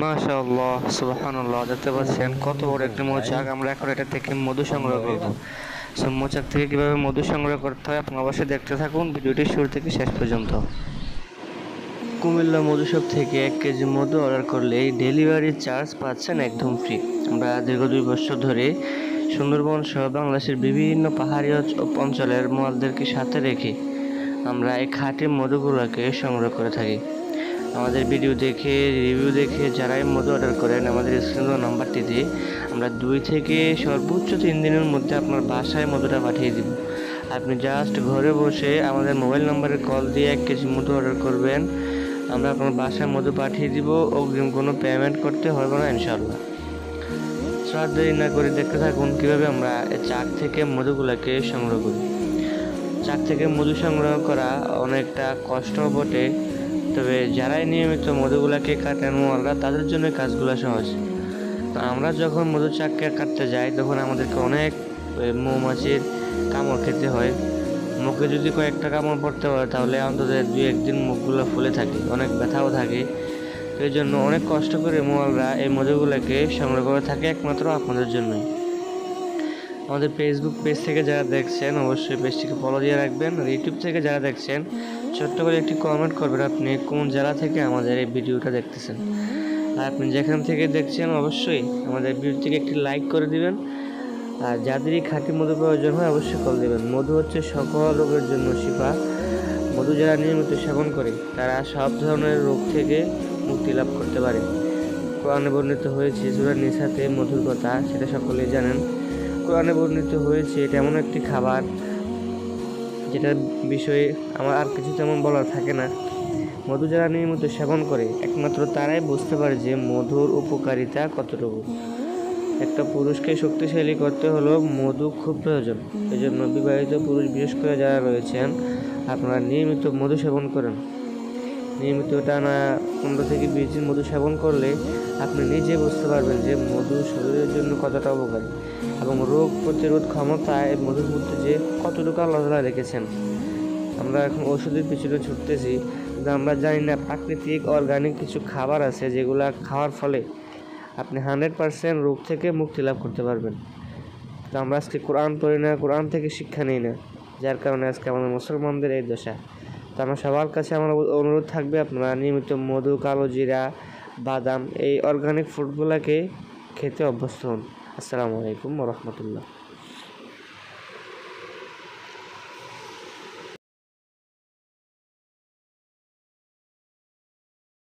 মাশাআল্লাহ, সুবহানাল্লাহ, দেখতে পাচ্ছেন কত বড় একটা মৌচাক। আমরা এখন এটা থেকে মধু সংগ্রহ করব। সো মৌচাক থেকে কিভাবে মধু সংগ্রহ করতে হয় আপনি অবশ্যই দেখতে থাকুন ভিডিওটি শুরু থেকে শেষ পর্যন্ত। কুমিল্লা মধুশপ থেকে 1 কেজি মধু অর্ডার করলেই ডেলিভারি চার্জ পাচ্ছেন একদম ফ্রি। আমরা দীর্ঘ 2 বছর ধরে সুন্দরবন সহ বাংলাদেশের বিভিন্ন পাহাড়ি অঞ্চলের মালদেরকে সাথে রেখে আমরা এই খাঁটি মধুগুলোকে সংগ্রহ করে থাকি। আমাদের ভিডিও দেখে রিভিউ দেখে যারাই মধু অর্ডার করেন আমাদের স্ক্রিনে নাম্বারটিতে আমরা 2 থেকে সর্বোচ্চ 3 দিনের মধ্যে আপনার বাসায় মধুটা পাঠিয়ে দিব। আপনি জাস্ট ঘরে বসে আমাদের মোবাইল নম্বরে কল দিয়ে 1 কেজি মধু অর্ডার করবেন, আমরা আপনার বাসায় মধু পাঠিয়ে দিব। অগ্রিম কোনো পেমেন্ট করতে হবে না ইনশাআল্লাহ। সাত দেরি না করে দেখতে থাকুন কীভাবে আমরা চাক থেকে মধুগুলোকে সংগ্রহ করি। চাক থেকে মধু সংগ্রহ করা অনেকটা কষ্ট বটে, তবে যারাই নিয়মিত মধুগুলাকে কাটেন মোয়ালরা তাদের জন্য কাজগুলো সহজ। তো আমরা যখন মধু চাককে কাটতে যাই তখন আমাদেরকে অনেক মৌমাছির কামড় খেতে হয়। মুখে যদি কয়েকটা কামড় পড়তে হয় তাহলে অন্তত 2-1 দিন মুখগুলো ফুলে থাকে, অনেক ব্যথাও থাকে। তো এই জন্য অনেক কষ্ট করে মোয়ালরা এই মধুগুলোকে সংগ্রহ করে থাকে একমাত্র আপনাদের জন্যই। আমাদের ফেসবুক পেজ থেকে যারা দেখছেন অবশ্যই পেজটিকে ফলো দিয়ে রাখবেন, আর ইউটিউব থেকে যারা দেখছেন ছোট্ট করে একটি কমেন্ট করবেন আপনি কোন জেলা থেকে আমাদের এই ভিডিওটা দেখতেছেন। আর আপনি যেখান থেকে দেখছেন অবশ্যই আমাদের ভিডিওটিকে একটি লাইক করে দিবেন। আর যাদেরই খাঁটি মধু প্রয়োজন হয় অবশ্যই কল দেবেন। মধু হচ্ছে সকল রোগের জন্য শিফা। মধু যারা নিয়মিত সেবন করে তারা সব ধরনের রোগ থেকে মুক্তি লাভ করতে পারে। কোরআনে বর্ণিত হয়েছে সূরা নিসাতে মধুর কথা, সেটা সকলেই জানেন। কোরআনে বর্ণিত হয়েছে এটা এমন একটি খাবার যেটার বিষয়ে আমার আর কিছু তেমন বলার থাকে না। মধু যারা নিয়মিত সেবন করে একমাত্র তারাই বুঝতে পারে যে মধুর উপকারিতা কতটুকু। একটা পুরুষকে শক্তিশালী করতে হলেও মধু খুব প্রয়োজন। এই জন্য বিবাহিত পুরুষ বিশেষ করে যারা রয়েছেন আপনারা নিয়মিত মধু সেবন করেন। নিয়মিত টানা 15 থেকে 20 দিন মধু সেবন করলে আপনি নিজে বুঝতে পারবেন যে মধু শরীরের জন্য কতটা উপকারী এবং রোগ প্রতিরোধ ক্ষমতায় মধুর মধ্যে যে কতটুকু আল্লাহ তাআলা রেখেছেন। আমরা এখন ওষুধের পিছনে ছুটতেছি, কিন্তু আমরা জানি না প্রাকৃতিক অর্গানিক কিছু খাবার আছে যেগুলো খাওয়ার ফলে আপনি 100% রোগ থেকে মুক্তি লাভ করতে পারবেন। তো আমরা আজকে কোরআন পড়ি না, কোরআন থেকে শিক্ষা নিই না, যার কারণে আজকে আমাদের মুসলমানদের এই দশা। তো আমার সবার কাছে আমার অনুরোধ থাকবে আপনারা নিয়মিত মধু, কালো জিরা, বাদাম এই অর্গানিক ফুডগুলোকে খেতে অভ্যস্ত হন। আসসালামু আলাইকুম ওয়া রাহমাতুল্লাহ।